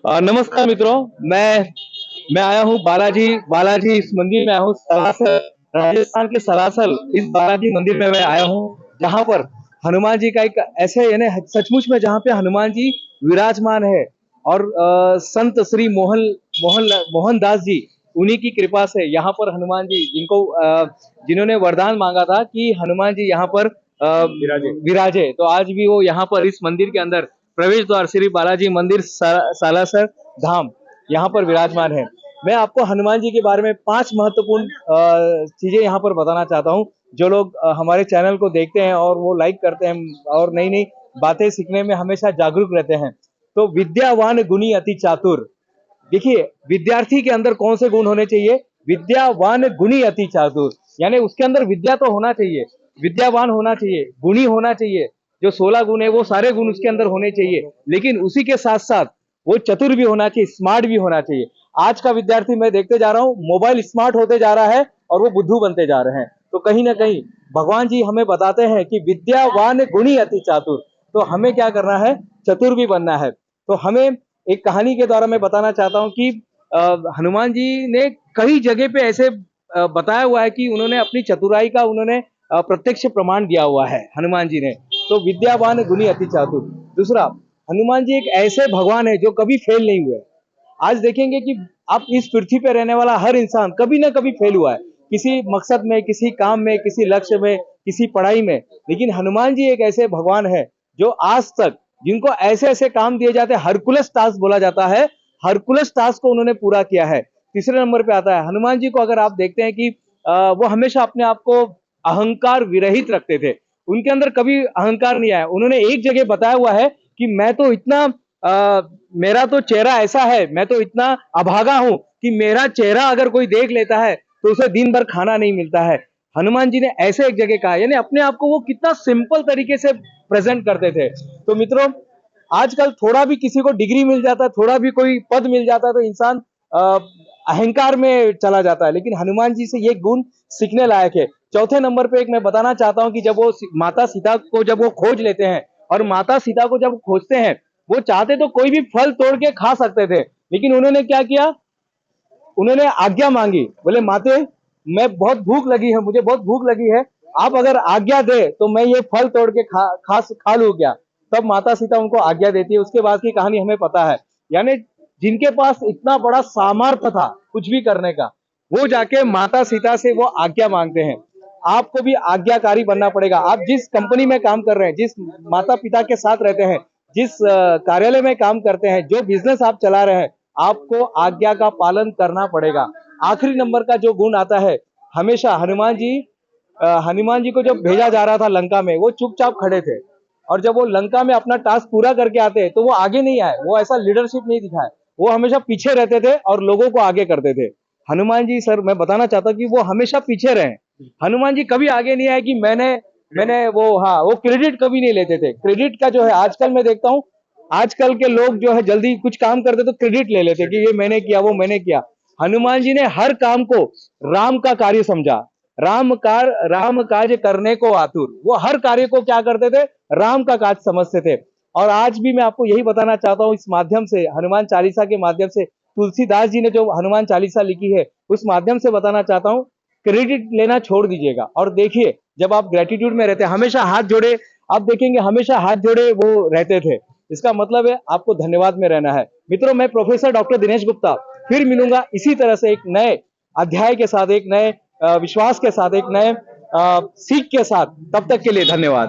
नमस्कार मित्रों। मैं आया हूँ बालाजी बालाजी इस मंदिर में आया हूँ। सरासल राजस्थान के सरासल इस बालाजी मंदिर में मैं आया हूँ, जहाँ पर हनुमान जी का एक ऐसे यानी सचमुच में जहाँ पे हनुमान जी विराजमान है। और संत श्री मोहन दास जी, उन्हीं की कृपा से यहाँ पर हनुमान जी जिन्होंने वरदान मांगा था कि हनुमान जी यहाँ पर विराजे, तो आज भी वो यहाँ पर इस मंदिर के अंदर प्रवेश द्वार श्री बालाजी मंदिर सालासर धाम यहाँ पर विराजमान है। मैं आपको हनुमान जी के बारे में 5 महत्वपूर्ण चीजें यहाँ पर बताना चाहता हूँ। जो लोग हमारे चैनल को देखते हैं और वो लाइक करते हैं और नई नई बातें सीखने में हमेशा जागरूक रहते हैं। तो विद्यावान गुणी अति चातुर। देखिए, विद्यार्थी के अंदर कौन से गुण होने चाहिए? विद्यावान गुणी अति चातुर, यानी उसके अंदर विद्या तो होना चाहिए, विद्यावान होना चाहिए, गुणी होना चाहिए। जो 16 गुण है वो सारे गुण उसके अंदर होने चाहिए, लेकिन उसी के साथ साथ वो चतुर भी होना चाहिए, स्मार्ट भी होना चाहिए। आज का विद्यार्थी मैं देखते जा रहा हूँ, मोबाइल स्मार्ट होते जा रहा है और वो बुद्धू बनते जा रहे हैं। तो कहीं ना कहीं भगवान जी हमें बताते हैं कि विद्यावान गुणी अति चातुर। तो हमें क्या करना है? चतुर भी बनना है। तो हमें एक कहानी के द्वारा मैं बताना चाहता हूँ कि हनुमान जी ने कई जगह पे ऐसे बताया हुआ है कि उन्होंने अपनी चतुराई का उन्होंने प्रत्यक्ष प्रमाण दिया हुआ है हनुमान जी ने। तो विद्यावान गुणी अति चातुर। दूसरा, हनुमान जी एक ऐसे भगवान है जो कभी फेल नहीं हुए। आज देखेंगे कि आप इस पृथ्वी पे रहने वाला हर इंसान कभी ना कभी फेल हुआ है, किसी मकसद में, किसी काम में, किसी लक्ष्य में, किसी पढ़ाई में। लेकिन हनुमान जी एक ऐसे भगवान है जो आज तक, जिनको ऐसे ऐसे काम दिए जाते हैं, हरकुलस टास्क बोला जाता है, हरकुलस टास्क को उन्होंने पूरा किया है। तीसरे नंबर पे आता है हनुमान जी को, अगर आप देखते हैं कि वो हमेशा अपने आप को अहंकार विरहित रखते थे। उनके अंदर कभी अहंकार नहीं आया। उन्होंने एक जगह बताया हुआ है कि मैं तो इतना मेरा तो चेहरा ऐसा है, मैं तो इतना अभागा हूं कि मेरा चेहरा अगर कोई देख लेता है तो उसे दिन भर खाना नहीं मिलता है। हनुमान जी ने ऐसे एक जगह कहा, यानी अपने आप को वो कितना सिंपल तरीके से प्रेजेंट करते थे। तो मित्रों, आजकल थोड़ा भी किसी को डिग्री मिल जाता है, थोड़ा भी कोई पद मिल जाता है, तो इंसान अहंकार में चला जाता है। लेकिन हनुमान जी से ये गुण सीखने लायक है। चौथे नंबर पे एक मैं बताना चाहता हूं कि जब वो माता सीता को जब वो खोज लेते हैं, और माता सीता को जब खोजते हैं, वो चाहते तो कोई भी फल तोड़ के खा सकते थे, लेकिन उन्होंने क्या किया? उन्होंने आज्ञा मांगी। बोले, माते, मैं बहुत भूख लगी है, मुझे बहुत भूख लगी है, आप अगर आज्ञा दे तो मैं ये फल तोड़ के खा लूं क्या? तब माता सीता उनको आज्ञा देती है। उसके बाद की कहानी हमें पता है। यानी जिनके पास इतना बड़ा सामर्थ्य था कुछ भी करने का, वो जाके माता सीता से वो आज्ञा मांगते हैं। आपको भी आज्ञाकारी बनना पड़ेगा। आप जिस कंपनी में काम कर रहे हैं, जिस माता पिता के साथ रहते हैं, जिस कार्यालय में काम करते हैं, जो बिजनेस आप चला रहे हैं, आपको आज्ञा का पालन करना पड़ेगा। आखिरी नंबर का जो गुण आता है, हमेशा हनुमान जी को जब भेजा जा रहा था लंका में, वो चुपचाप खड़े थे। और जब वो लंका में अपना टास्क पूरा करके आते तो वो आगे नहीं आए, वो ऐसा लीडरशिप नहीं दिखाए, वो हमेशा पीछे रहते थे और लोगों को आगे करते थे। हनुमान जी, सर, मैं बताना चाहता हूँ कि वो हमेशा पीछे रहे। हनुमान जी कभी आगे नहीं आए कि मैंने वो, हाँ, वो क्रेडिट कभी नहीं लेते थे। क्रेडिट का जो है, आजकल मैं देखता हूँ, आजकल के लोग जो है जल्दी कुछ काम करते तो क्रेडिट ले लेते कि ये मैंने किया, वो मैंने किया। हनुमान जी ने हर काम को राम का कार्य समझा। राम काज करने को आतुर। वो हर कार्य को क्या करते थे? राम का काज समझते थे। और आज भी मैं आपको यही बताना चाहता हूँ, इस माध्यम से, हनुमान चालीसा के माध्यम से, तुलसीदास जी ने जो हनुमान चालीसा लिखी है, उस माध्यम से बताना चाहता हूँ, क्रेडिट लेना छोड़ दीजिएगा। और देखिए, जब आप ग्रेटिट्यूड में रहते हैं, हमेशा हाथ जोड़े, आप देखेंगे हमेशा हाथ जोड़े वो रहते थे। इसका मतलब है आपको धन्यवाद में रहना है। मित्रों, मैं प्रोफेसर डॉक्टर दिनेश गुप्ता फिर मिलूंगा इसी तरह से एक नए अध्याय के साथ, एक नए विश्वास के साथ, एक नए सीख के साथ। तब तक के लिए धन्यवाद।